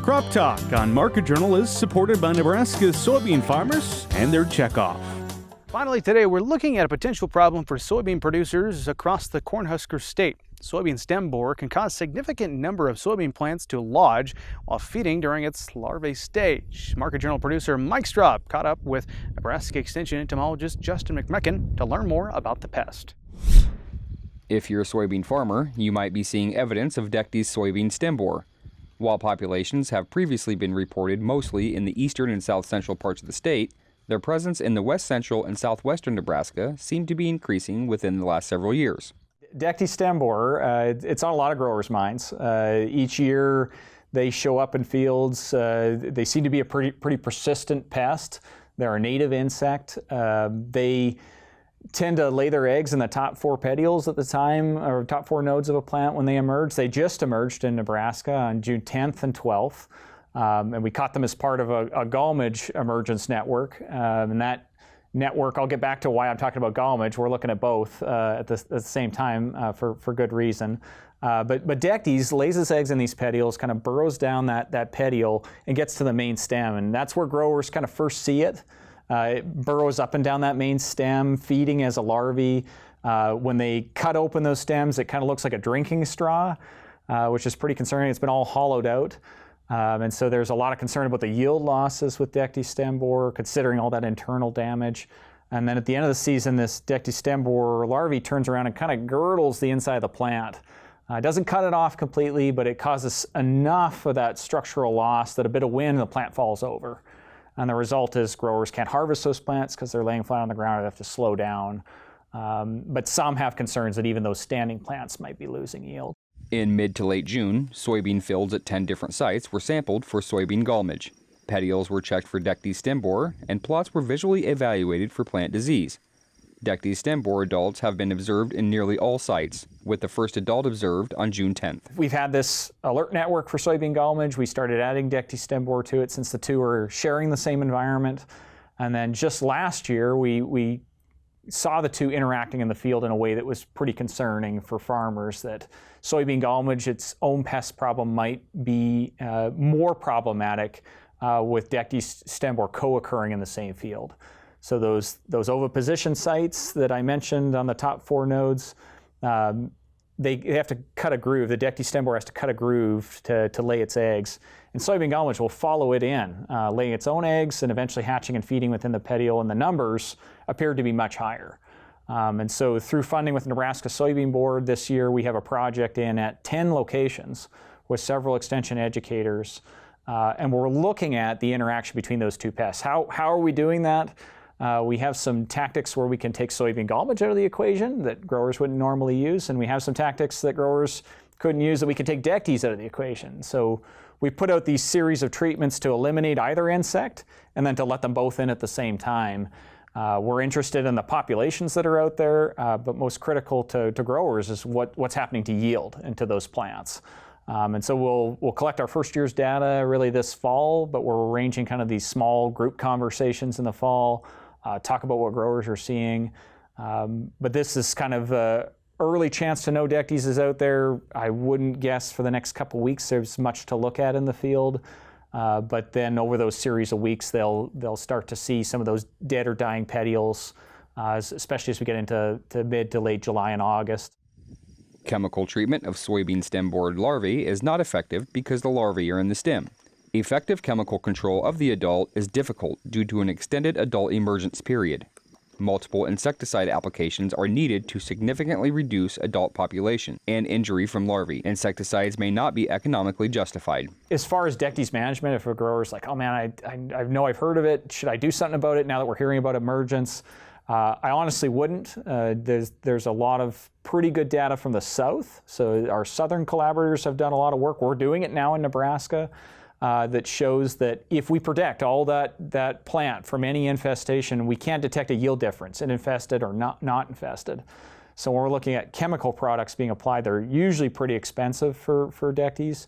Crop Talk on Market Journal is supported by Nebraska's soybean farmers and their checkoff. Finally today, we're looking at a potential problem for soybean producers across the Cornhusker State. Soybean stem borer can cause a significant number of soybean plants to lodge while feeding during its larvae stage. Market Journal producer Mike Straub caught up with Nebraska Extension entomologist Justin McMechan to learn more about the pest. If you're a soybean farmer, you might be seeing evidence of Dectes soybean stem borer. While populations have previously been reported mostly in the eastern and south central parts of the state, their presence in the west central and southwestern Nebraska seem to be increasing within the last several years. Dectes stem borer, it's on a lot of growers' minds. Each year they show up in fields. They seem to be a pretty persistent pest. They're a native insect. They tend to lay their eggs in the top 4 petioles at the time, or top 4 nodes of a plant when they emerge. They just emerged in Nebraska on June 10th and 12th, and we caught them as part of a gallmage emergence network. And that network, I'll get back to why I'm talking about gallmage. We're looking at both at the same time for good reason. But Dectes lays its eggs in these petioles, kind of burrows down that petiole and gets to the main stem, and that's where growers kind of first see it. It burrows up and down that main stem, feeding as a larvae. When they cut open those stems, it kind of looks like a drinking straw, which is pretty concerning. It's been all hollowed out. And so there's a lot of concern about the yield losses with Dectes stem borer, considering all that internal damage. And then at the end of the season, this Dectes stem borer larvae turns around and kind of girdles the inside of the plant. It doesn't cut it off completely, but it causes enough of that structural loss that a bit of wind and the plant falls over. And the result is growers can't harvest those plants because they're laying flat on the ground or they have to slow down. But some have concerns that even those standing plants might be losing yield. In mid to late June, soybean fields at 10 different sites were sampled for soybean gallmage. Petioles were checked for Dectes stem borer, and plots were visually evaluated for plant disease. Dectes stem borer adults have been observed in nearly all sites, with the first adult observed on June 10th. We've had this alert network for soybean gallmage. We started adding Dectes stem borer to it since the two are sharing the same environment. And then just last year, we saw the two interacting in the field in a way that was pretty concerning for farmers, that soybean gallmage, its own pest problem, might be more problematic with Dectes stem borer co-occurring in the same field. So those oviposition sites that I mentioned on the top 4 nodes, they have to cut a groove. The Dectes stem borer has to cut a groove to lay its eggs. And soybean gallmage will follow it in, laying its own eggs and eventually hatching and feeding within the petiole, and the numbers appear to be much higher. And so through funding with Nebraska Soybean Board this year, we have a project in at 10 locations with several extension educators, and we're looking at the interaction between those two pests. How are we doing that? We have some tactics where we can take soybean gallmage out of the equation that growers wouldn't normally use, and we have some tactics that growers couldn't use that we can take Dectes out of the equation. So we put out these series of treatments to eliminate either insect and then to let them both in at the same time. We're interested in the populations that are out there, but most critical to growers is what's happening to yield and to those plants. And so we'll collect our first year's data really this fall, but we're arranging kind of these small group conversations in the fall, talk about what growers are seeing. But this is kind of an early chance to know Dectes is out there. I wouldn't guess for the next couple weeks there's much to look at in the field. But then over those series of weeks, they'll start to see some of those dead or dying petioles, especially as we get into mid to late July and August. Chemical treatment of soybean stem borer larvae is not effective because the larvae are in the stem. Effective chemical control of the adult is difficult due to an extended adult emergence period. Multiple insecticide applications are needed to significantly reduce adult population and injury from larvae. Insecticides may not be economically justified. As far as Dectes management, if a grower's like, oh man, I know I've heard of it, should I do something about it now that we're hearing about emergence? I honestly wouldn't. There's a lot of pretty good data from the south. So our southern collaborators have done a lot of work. We're doing it now in Nebraska. That shows that if we protect all that plant from any infestation, we can't detect a yield difference in infested or not infested. So when we're looking at chemical products being applied, they're usually pretty expensive for Dectes.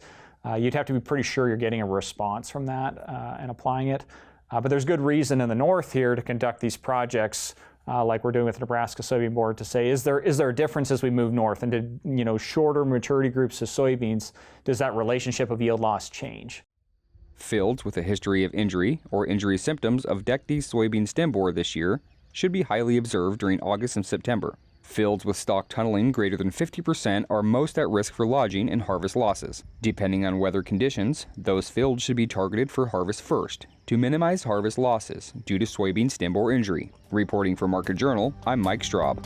You'd have to be pretty sure you're getting a response from that and applying it. But there's good reason in the north here to conduct these projects like we're doing with the Nebraska Soybean Board to say, is there a difference as we move north into shorter maturity groups of soybeans? Does that relationship of yield loss change? Fields with a history of injury or injury symptoms of Deck D soybean stem borer this year should be highly observed during August and September. Fields with stalk tunneling greater than 50% are most at risk for lodging and harvest losses. Depending on weather conditions, those fields should be targeted for harvest first to minimize harvest losses due to soybean stem borer injury. Reporting for Market Journal, I'm Mike Straub.